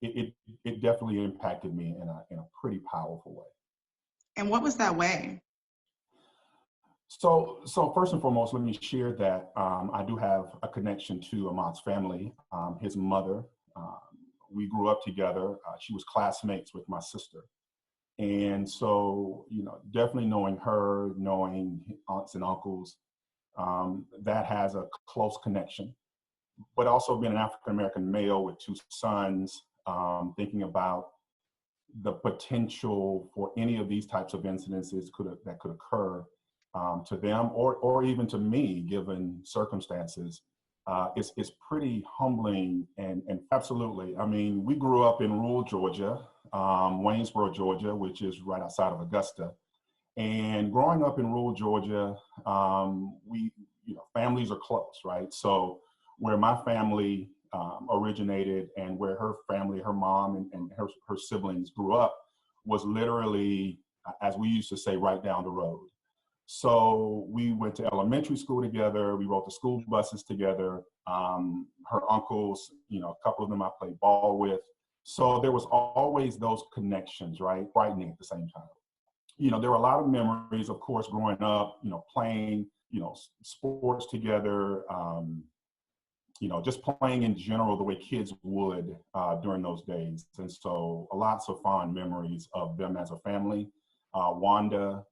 it definitely impacted me in a pretty powerful way. And what was that way? So first and foremost, let me share that I do have a connection to Ahmaud's family. His mother, um, we grew up together. She was classmates with my sister. And so, definitely knowing her, knowing aunts and uncles, that has a close connection. But also being an African-American male with two sons, thinking about the potential for any of these types of incidences that could occur to them or even to me, given circumstances, it's pretty humbling and absolutely. I mean, we grew up in rural Georgia, Waynesboro, Georgia, which is right outside of Augusta. And growing up in rural Georgia, families are close, right? So where my family originated and where her family, her mom and her siblings grew up was literally, as we used to say, right down the road. So we went to elementary school together. We rode the school buses together. Her uncles, a couple of them I played ball with. So there was always those connections, right? Frightening at the same time. There were a lot of memories, of course, growing up, playing, sports together, just playing in general the way kids would during those days. And so lots of fond memories of them as a family. Wanda,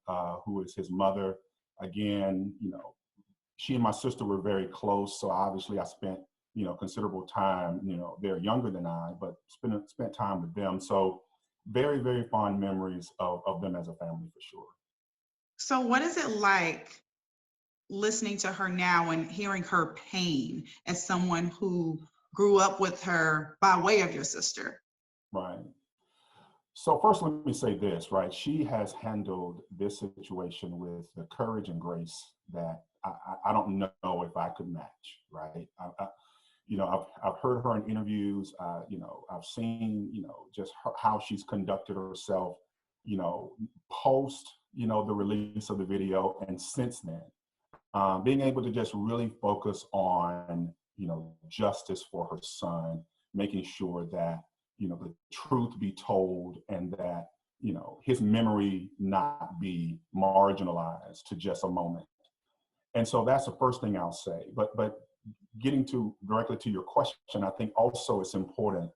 who is his mother, again, she and my sister were very close. So obviously I spent, considerable time, they're younger than I, but spent time with them. So very, very fond memories of them as a family for sure. So what is it like listening to her now and hearing her pain as someone who grew up with her by way of your sister? Right. So first, let me say this, right? She has handled this situation with the courage and grace that I don't know if I could match, right? I've heard her in interviews, I've seen, just how she's conducted herself, post, the release of the video. And since then, being able to just really focus on, justice for her son, making sure that, the truth be told and that, his memory not be marginalized to just a moment. And so that's the first thing I'll say. But getting directly to your question, I think also it's important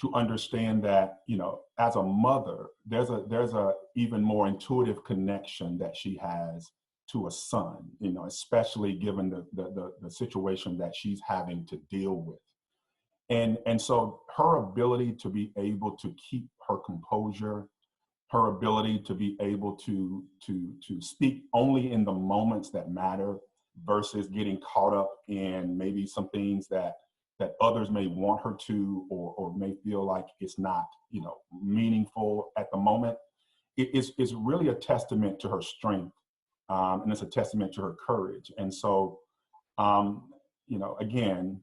to understand that, as a mother, there's a even more intuitive connection that she has to a son, especially given the situation that she's having to deal with. And so her ability to be able to keep her composure, her ability to be able to speak only in the moments that matter versus getting caught up in maybe some things that others may want her to or may feel like it's not, meaningful at the moment. It's really a testament to her strength, and it's a testament to her courage. And so, again,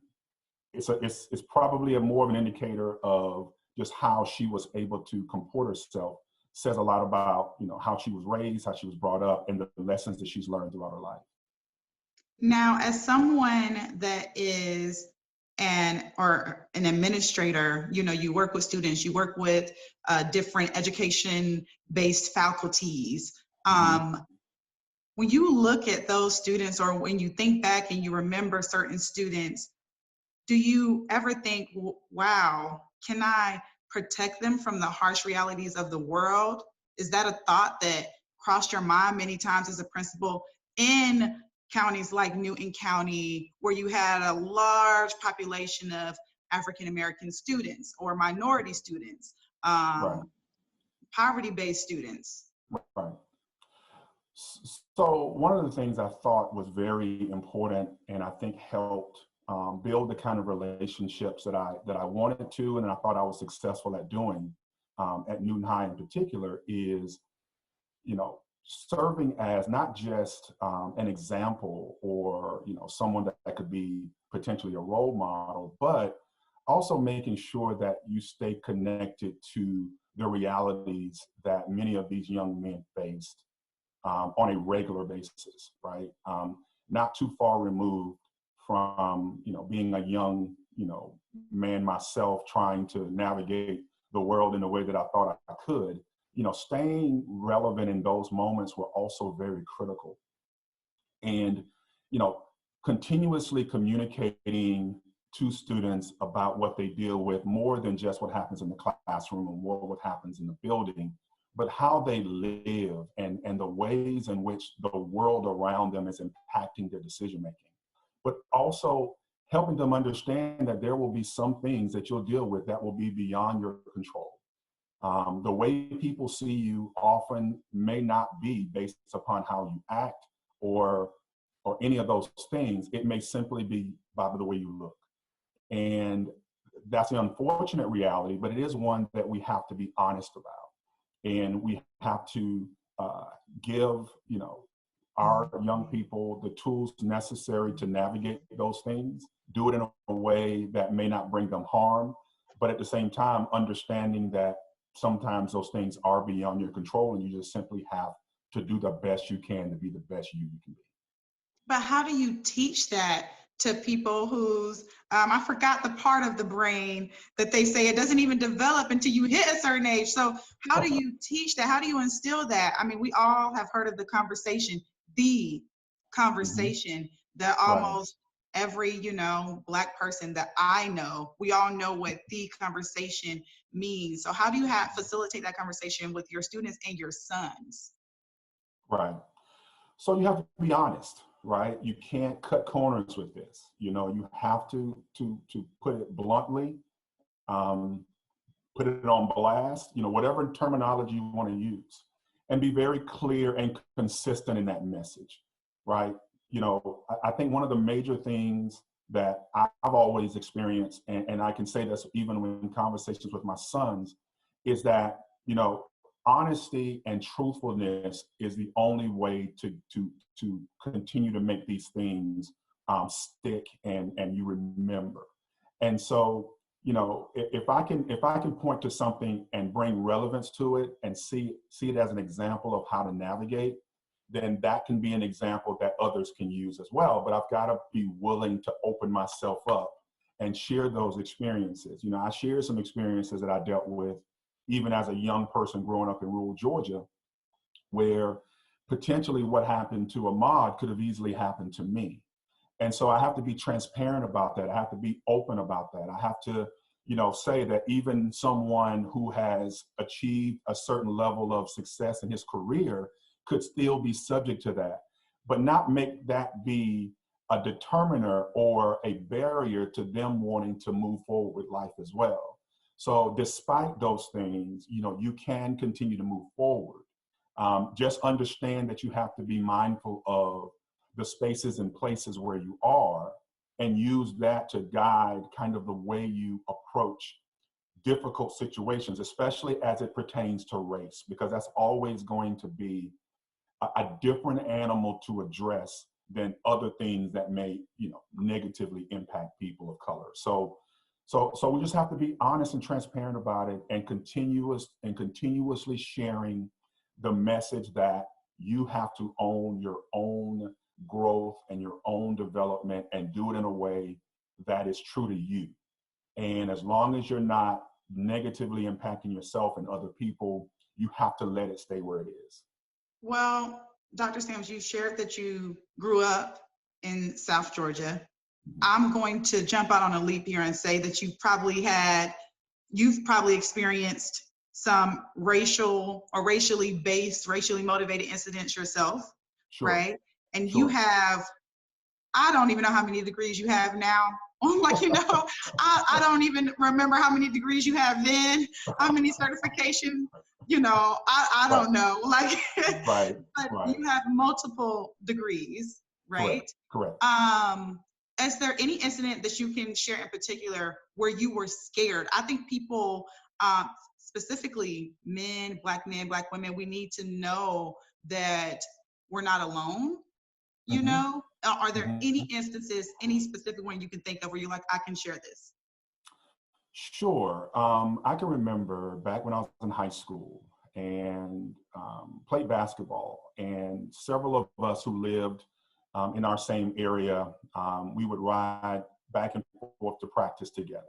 it's probably more of an indicator of just how she was able to comport herself. Says a lot about, how she was raised, how she was brought up, and the lessons that she's learned throughout her life. Now, as someone that is an administrator, you work with students, you work with different education-based faculties. When you look at those students, or when you think back and you remember certain students, do you ever think, wow, can I protect them from the harsh realities of the world? Is that a thought that crossed your mind many times as a principal in counties like Newton County, where you had a large population of African-American students or minority students, Right. poverty-based students? Right. So one of the things I thought was very important and I think helped build the kind of relationships that I wanted to, and I thought I was successful at doing at Newton High in particular, is, serving as not just an example or, someone that could be potentially a role model, but also making sure that you stay connected to the realities that many of these young men faced on a regular basis, right? Not too far removed from, being a young, man myself trying to navigate the world in the way that I thought I could, staying relevant in those moments were also very critical. And, continuously communicating to students about what they deal with, more than just what happens in the classroom or more what happens in the building, but how they live and the ways in which the world around them is impacting their decision making. But also helping them understand that there will be some things that you'll deal with that will be beyond your control. The way people see you often may not be based upon how you act or any of those things. It may simply be by the way you look. And that's an unfortunate reality, but it is one that we have to be honest about. And we have to give, our young people the tools necessary to navigate those things, do it in a way that may not bring them harm, but at the same time, understanding that sometimes those things are beyond your control and you just simply have to do the best you can to be the best you can be. But how do you teach that to people whose, I forgot the part of the brain that they say it doesn't even develop until you hit a certain age. So how do you teach that? How do you instill that? I mean, we all have heard of the conversation that almost every, Black person that I know, we all know what the conversation means. So how do you facilitate that conversation with your students and your sons? Right. So you have to be honest, right? You can't cut corners with this. You have to put it bluntly, put it on blast, whatever terminology you want to use, and be very clear and consistent in that message, right? I think one of the major things that I've always experienced, and I can say this even in conversations with my sons, is that, honesty and truthfulness is the only way to continue to make these things stick and you remember. And so, if I can point to something and bring relevance to it and see it as an example of how to navigate, then that can be an example that others can use as well. But I've got to be willing to open myself up and share those experiences. I shared some experiences that I dealt with even as a young person growing up in rural Georgia, where potentially what happened to Ahmaud could have easily happened to me. And so I have to be transparent about that. I have to be open about that. I have to, say that even someone who has achieved a certain level of success in his career could still be subject to that, but not make that be a determiner or a barrier to them wanting to move forward with life as well. So despite those things, you can continue to move forward. Just understand that you have to be mindful of the spaces and places where you are and use that to guide kind of the way you approach difficult situations, especially as it pertains to race, because that's always going to be a different animal to address than other things that may, negatively impact people of color. So we just have to be honest and transparent about it and continuously sharing the message that you have to own your own growth and your own development and do it in a way that is true to you. And as long as you're not negatively impacting yourself and other people, you have to let it stay where it is. Well, Dr. Sams, you shared that you grew up in South Georgia. I'm going to jump out on a leap here and say that you've probably experienced some racial or racially based, racially motivated incidents yourself, Sure. right? And Sure. you have, I don't even know how many degrees you have now. I don't even remember how many degrees you have then, how many certifications, I don't know. Right. But you have multiple degrees, right? Correct. Is there any incident that you can share in particular where you were scared? I think people, specifically men, Black women, we need to know that we're not alone. Are there any instances, any specific one you can think of where you're like, I can share this? Sure. I can remember back when I was in high school and played basketball, and several of us who lived in our same area, we would ride back and forth to practice together.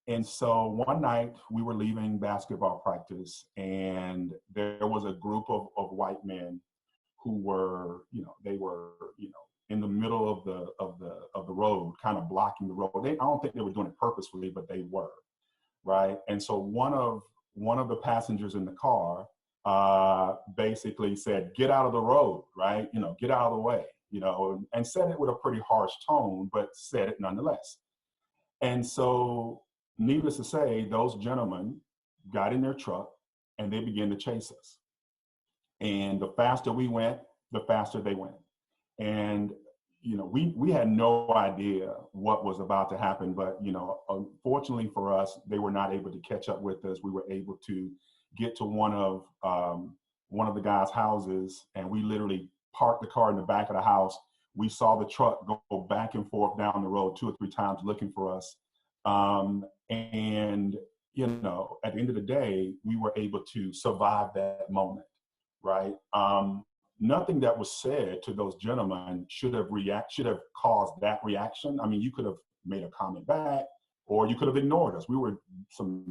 And so one night we were leaving basketball practice, and there was a group of white men who were, they were, in the middle of the road, kind of blocking the road. I don't think they were doing it purposefully, but they were, right? And so one of the passengers in the car basically said, "Get out of the road," right? Get out of the way, and said it with a pretty harsh tone, but said it nonetheless. And so, needless to say, those gentlemen got in their truck and they began to chase us. And the faster we went, the faster they went. And, we had no idea what was about to happen, but, unfortunately for us, they were not able to catch up with us. We were able to get to one of the guys' houses, and we literally parked the car in the back of the house. We saw the truck go back and forth down the road 2 or 3 times looking for us. And, at the end of the day, we were able to survive that moment, right? Nothing that was said to those gentlemen should have caused that reaction. I mean, you could have made a comment back, or you could have ignored us. We were some,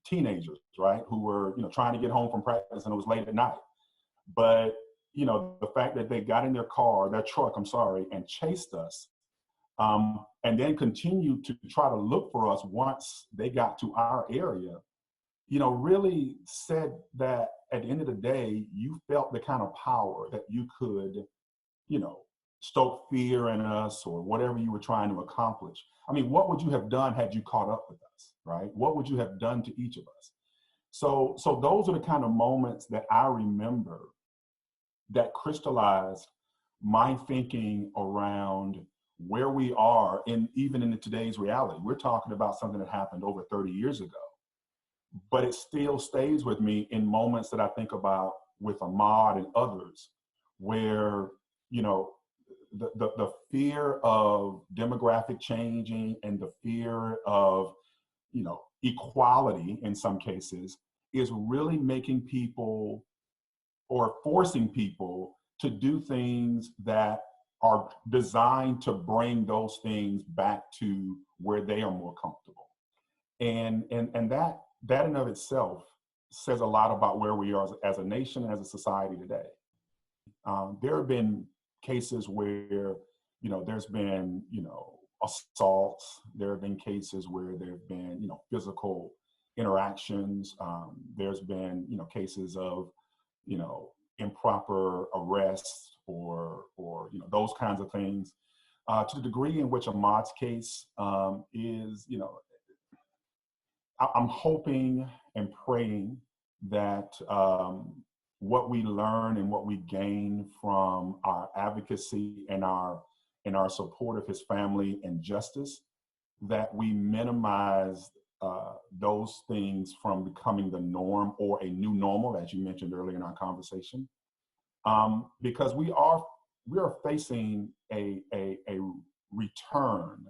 teenagers, right, who were, trying to get home from practice, and it was late at night. But, the fact that they got in their truck, and chased us, and then continued to try to look for us once they got to our area, really said that at the end of the day, you felt the kind of power that you could, stoke fear in us or whatever you were trying to accomplish. I mean, what would you have done had you caught up with us, right? What would you have done to each of us? So those are the kind of moments that I remember that crystallized my thinking around where we are, even in today's reality. We're talking about something that happened over 30 years ago, but it still stays with me in moments that I think about with Ahmaud and others, where, the fear of demographic changing and the fear of, equality in some cases is really making people or forcing people to do things that are designed to bring those things back to where they are more comfortable. And that in of itself says a lot about where we are as a nation, as a society today. There have been cases where, there's been, assaults. There have been cases where there have been, physical interactions. There's been, cases of, improper arrests or those kinds of things. To the degree in which Ahmaud's case is, I'm hoping and praying that what we learn and what we gain from our advocacy and our support of his family and justice, that we minimize those things from becoming the norm or a new normal, as you mentioned earlier in our conversation, because we are facing a return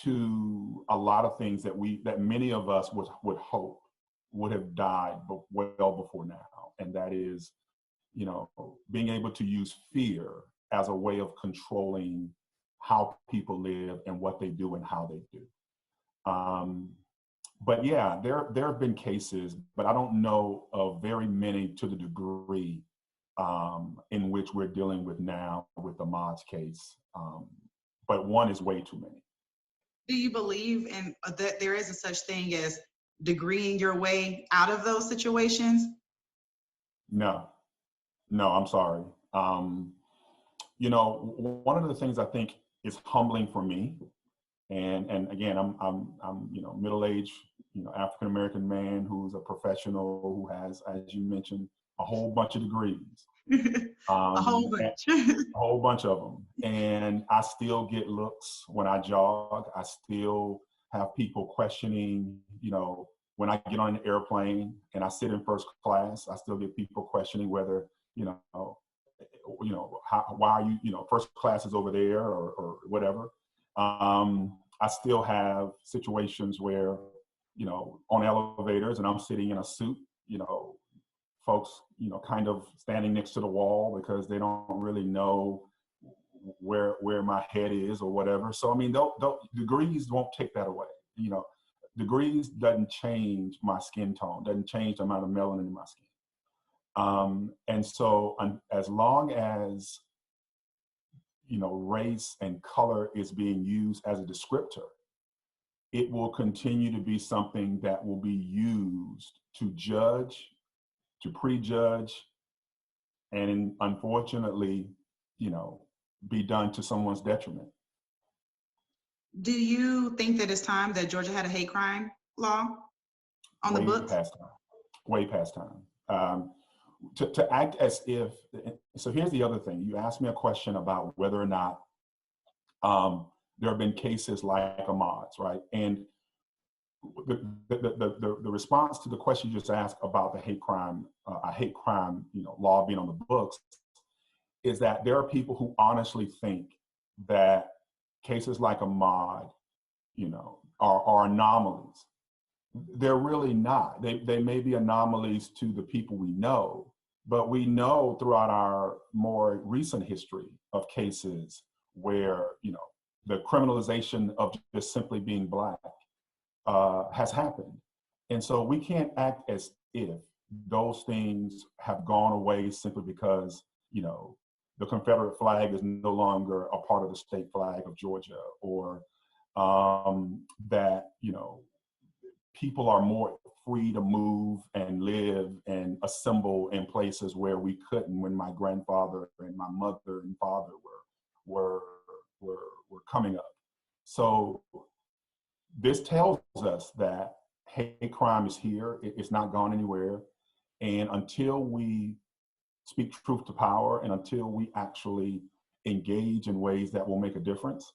to a lot of things that many of us would hope would have died well before now, and that is, being able to use fear as a way of controlling how people live and what they do and how they do. But yeah, there have been cases, but I don't know of very many to the degree in which we're dealing with now with the Ahmaud's case. But one is way too many. Do you believe in that there is a such thing as degreeing your way out of those situations? No, I'm sorry. One of the things I think is humbling for me, and again, I'm middle-aged, African American man who's a professional who has, as you mentioned, a whole bunch of degrees. A whole bunch. A whole bunch of them. And I still get looks when I jog. I still have people questioning, when I get on an airplane and I sit in first class, I still get people questioning whether, why are you, first class is over there or whatever. I still have situations where, on elevators and I'm sitting in a suit, folks, kind of standing next to the wall because they don't really know where my head is or whatever. So I mean, degrees won't take that away. You know, degrees doesn't change my skin tone, doesn't change the amount of melanin in my skin. And so as long as, you know, race and color is being used as a descriptor, it will continue to be something that will be used to judge, to prejudge, and unfortunately, you know, be done to someone's detriment. Do you think that it's time that Georgia had a hate crime law on the books? Way past time. To act as if, so here's the other thing. You asked me a question about whether or not there have been cases like Ahmaud's, right? And the response to the question you just asked about the hate crime, you know, law being on the books, is that there are people who honestly think that cases like Ahmaud, you know, are anomalies. They're really not. They may be anomalies to the people we know, but we know throughout our more recent history of cases where, you know, the criminalization of just simply being Black has happened. And so we can't act as if those things have gone away simply because, you know, the Confederate flag is no longer a part of the state flag of Georgia, or that, you know, people are more free to move and live and assemble in places where we couldn't when my grandfather and my mother and father were coming up. So this tells us that hate crime is here. It's not gone anywhere. And until we speak truth to power and until we actually engage in ways that will make a difference,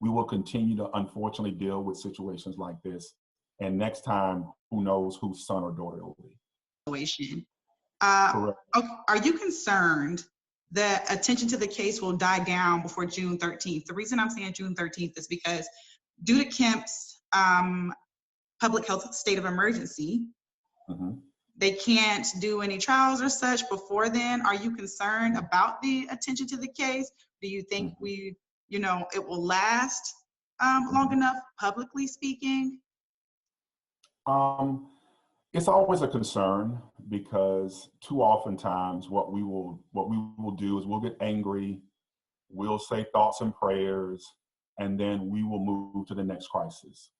we will continue to unfortunately deal with situations like this. And next time, who knows whose son or daughter it will be. Correct. Are you concerned that attention to the case will die down before June 13th? The reason I'm saying June 13th is because due to Kemp's public health state of emergency, they can't do any trials or such before then. Are you concerned about the attention to the case? Do you think it will last long enough, publicly speaking? It's always a concern because too oftentimes what we will do is we'll get angry, we'll say thoughts and prayers, and then we will move to the next crisis.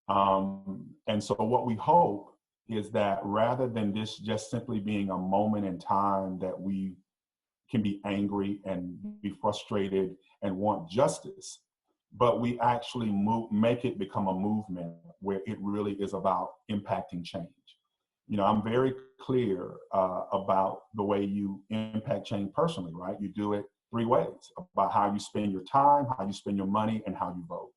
And so what we hope is that rather than this just simply being a moment in time that we can be angry and be frustrated and want justice, but we actually make it become a movement where it really is about impacting change. You know, I'm very clear about the way you impact change personally, right? You do it 3 ways: about how you spend your time, how you spend your money, and how you vote.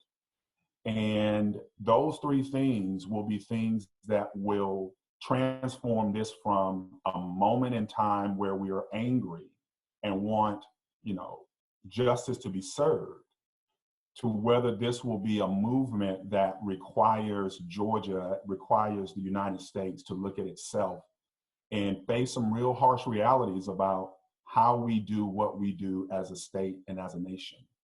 And those 3 things will be things that will transform this from a moment in time where we are angry and want, you know, justice to be served, to whether this will be a movement that requires Georgia, requires the United States to look at itself and face some real harsh realities about how we do what we do as a state and as a nation.